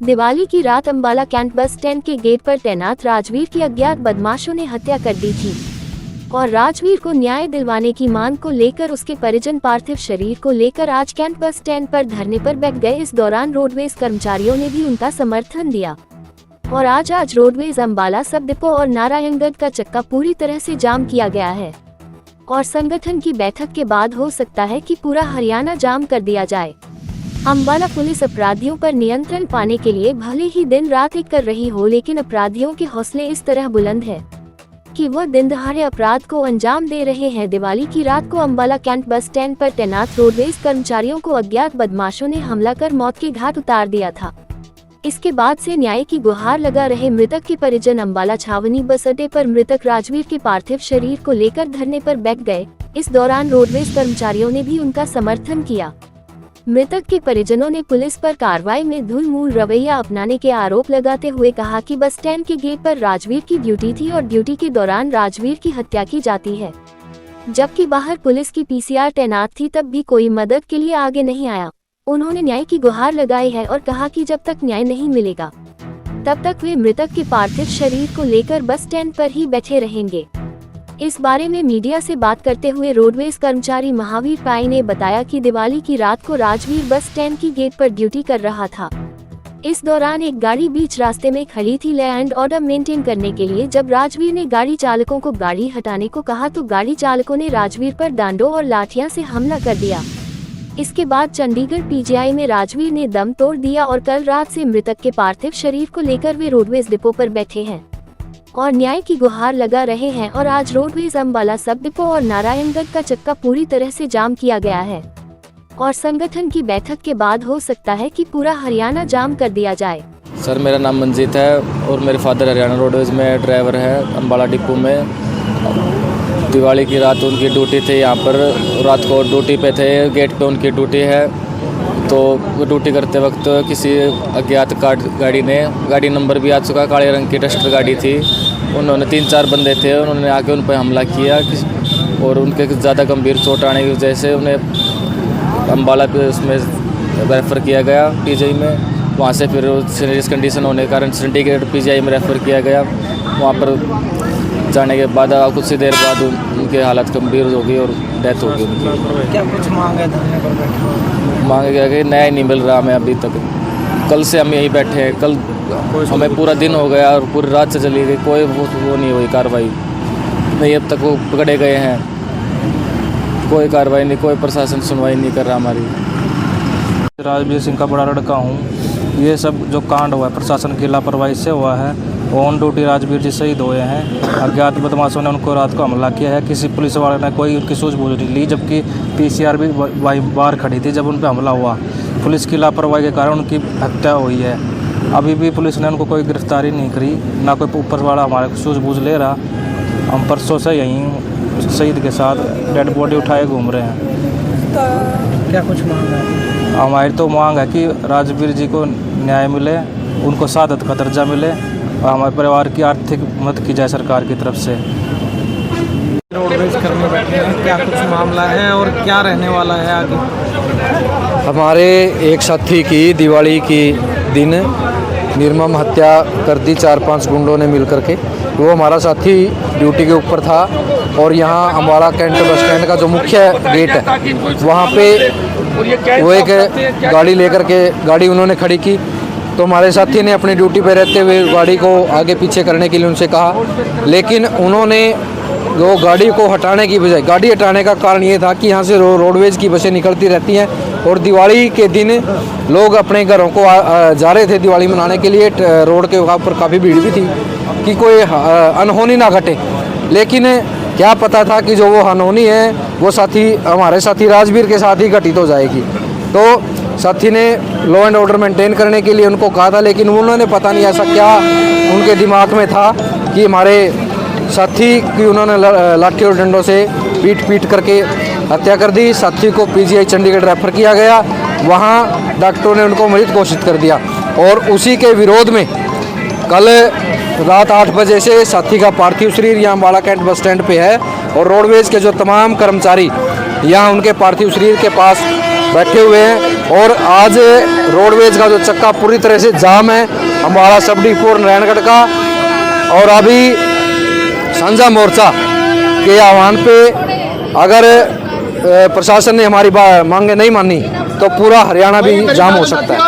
दिवाली की रात Ambala cantt bus stand के गेट पर तैनात राजवीर की अज्ञात बदमाशों ने हत्या कर दी थी और राजवीर को न्याय दिलवाने की मांग को लेकर उसके परिजन पार्थिव शरीर को लेकर आज कैंट बस स्टैंड पर धरने पर बैठ गए। इस दौरान रोडवेज कर्मचारियों ने भी उनका समर्थन दिया और आज रोडवेज अंबाला सब डिपो और नारायणगढ़ का चक्का पूरी तरह से जाम किया गया है और संगठन की बैठक के बाद हो सकता है कि पूरा हरियाणा जाम कर दिया जाए। अंबाला पुलिस अपराधियों पर नियंत्रण पाने के लिए भले ही दिन रात एक कर रही हो, लेकिन अपराधियों के हौसले इस तरह बुलंद है कि वह दिन दहाड़े अपराध को अंजाम दे रहे हैं। दिवाली की रात को अंबाला कैंट बस स्टैंड पर तैनात रोडवेज कर्मचारियों को अज्ञात बदमाशों ने हमला कर मौत के घाट उतार दिया था। इसके बाद से न्याय की गुहार लगा रहे मृतक के परिजन अंबाला छावनी बस अड्डे पर मृतक राजवीर के पार्थिव शरीर को लेकर धरने पर बैठ गए। इस दौरान रोडवेज कर्मचारियों ने भी उनका समर्थन किया। मृतक के परिजनों ने पुलिस पर कार्रवाई में धूल-मूल रवैया अपनाने के आरोप लगाते हुए कहा कि बस स्टैंड के गेट पर राजवीर की ड्यूटी थी और ड्यूटी के दौरान राजवीर की हत्या की जाती है, जबकि बाहर पुलिस की पीसीआर तैनात थी, तब भी कोई मदद के लिए आगे नहीं आया। उन्होंने न्याय की गुहार लगाई है और कहा कि जब तक न्याय नहीं मिलेगा तब तक वे मृतक के पार्थिव शरीर को लेकर बस स्टैंड पर ही बैठे रहेंगे। इस बारे में मीडिया से बात करते हुए रोडवेज कर्मचारी महावीर पाई ने बताया कि दिवाली की रात को राजवीर बस स्टैंड की गेट पर ड्यूटी कर रहा था। इस दौरान एक गाड़ी बीच रास्ते में खड़ी थी लॉ एंड ऑर्डर मेंटेन करने के लिए। जब राजवीर ने गाड़ी चालकों को गाड़ी हटाने को कहा तो गाड़ी चालकों ने राजवीर पर डांडों और लाठियां से हमला कर दिया। इसके बाद चंडीगढ़ पीजीआई में राजवीर ने दम तोड़ दिया और कल रात से मृतक के पार्थिव शरीर को लेकर वे रोडवेज डिपो पर बैठे हैं और न्याय की गुहार लगा रहे हैं और आज रोडवेज अंबाला सब डिपो और नारायणगढ़ का चक्का पूरी तरह से जाम किया गया है और संगठन की बैठक के बाद हो सकता है कि पूरा हरियाणा जाम कर दिया जाए। सर, मेरा नाम मंजीत है और मेरे फादर हरियाणा रोडवेज में ड्राइवर है अंबाला डिपो में। दिवाली की रात उनकी ड्यूटी थी यहाँ पर, रात को ड्यूटी पे थे, गेट पे उनकी ड्यूटी है। तो वो ड्यूटी करते वक्त किसी अज्ञात गाड़ी ने, गाड़ी नंबर भी आ चुका, काले रंग की डस्टर गाड़ी थी, उन्होंने 3-4 बंदे थे, उन्होंने आके उन पर हमला किया और उनके ज़्यादा गंभीर चोट आने की वजह से उन्हें अंबाला पे उसमें रेफ़र किया गया पीजीआई में। वहाँ से फिर सीरियस कंडीशन होने के कारण चंडीगढ़ पीजीआई में रेफ़र किया गया। वहाँ पर जाने के बाद कुछ ही देर बाद उनकी हालत गंभीर हो गई और डेथ हो गई उनकी। क्या कुछ मांगे धरने पर बैठे? मांगे गया कि न्याय नहीं मिल रहा हमें अभी तक। कल से हम यहीं बैठे हैं, कल हमें पूरा दिन हो गया और पूरी रात से चली गई, कोई वो नहीं हुई कार्रवाई नहीं। अब तक वो पकड़े गए हैं, कोई कार्रवाई नहीं, कोई प्रशासन सुनवाई नहीं कर रहा हमारी। राजवीर सिंह का बड़ा लड़का हूँ। ये सब जो कांड हुआ है प्रशासन की लापरवाही से हुआ है। ऑन ड्यूटी राजवीर जी शहीद हुए हैं। अज्ञात बदमाशों ने उनको रात को हमला किया है। किसी पुलिस वाले ने कोई उनकी सूझबूझ नहीं ली, जबकि पीसीआर भी बाहर खड़ी थी जब उन पर हमला हुआ। पुलिस की लापरवाही के कारण उनकी हत्या हुई है। अभी भी पुलिस ने उनको कोई गिरफ्तारी नहीं करी, ना कोई ऊपर वाला हमारे सूझबूझ ले रहा। हम परसों से यहीं शहीद के साथ डेड बॉडी उठाए घूम रहे हैं। क्या कुछ मांग है? हमारी तो मांग है कि राजवीर जी को न्याय मिले, उनको शहादत का दर्जा मिले और हमारे परिवार की आर्थिक मदद की जाए सरकार की तरफ से। रोडवेज करने बैठे हैं, क्या कुछ मामला है और क्या रहने वाला है आगे? हमारे एक साथी की दिवाली की दिन निर्मम हत्या कर दी 4-5 गुंडों ने मिलकर के। वो हमारा साथी ड्यूटी के ऊपर था और यहाँ अंबाला कैंट बस स्टैंड का जो मुख्य गेट है वहाँ पे वो एक गाड़ी लेकर के गाड़ी उन्होंने खड़ी की। तो हमारे साथी ने अपनी ड्यूटी पे रहते हुए गाड़ी को आगे पीछे करने के लिए उनसे कहा, लेकिन उन्होंने वो गाड़ी को हटाने की बजाय, गाड़ी हटाने का कारण ये था कि यहाँ से रोडवेज की बसें निकलती रहती हैं और दिवाली के दिन लोग अपने घरों को जा रहे थे दिवाली मनाने के लिए। रोड के ऊपर काफ़ी भीड़ भी थी कि कोई अनहोनी ना घटे, लेकिन क्या पता था कि जो वो अनहोनी है वो हमारे साथी राजवीर के साथ ही घटित हो जाएगी। तो साथी ने लॉ एंड ऑर्डर मेंटेन करने के लिए उनको कहा था, लेकिन उन्होंने पता नहीं ऐसा क्या उनके दिमाग में था कि हमारे साथी की उन्होंने लाठी और डंडों से पीट करके हत्या कर दी। साथी को पीजीआई चंडीगढ़ रेफर किया गया, वहाँ डॉक्टरों ने उनको मृत घोषित कर दिया और उसी के विरोध में कल रात 8 बजे से साथी का पार्थिव शरीर यहाँ अंबाला कैंट बस स्टैंड पे है और रोडवेज के जो तमाम कर्मचारी यहाँ उनके पार्थिव शरीर के पास बैठे हुए हैं और आज रोडवेज का जो चक्का पूरी तरह से जाम है अम्बाला सब डिपो और नारायणगढ़ का। और अभी साझा मोर्चा के आह्वान पे अगर प्रशासन ने हमारी मांगे नहीं मानी तो पूरा हरियाणा भी जाम हो सकता है।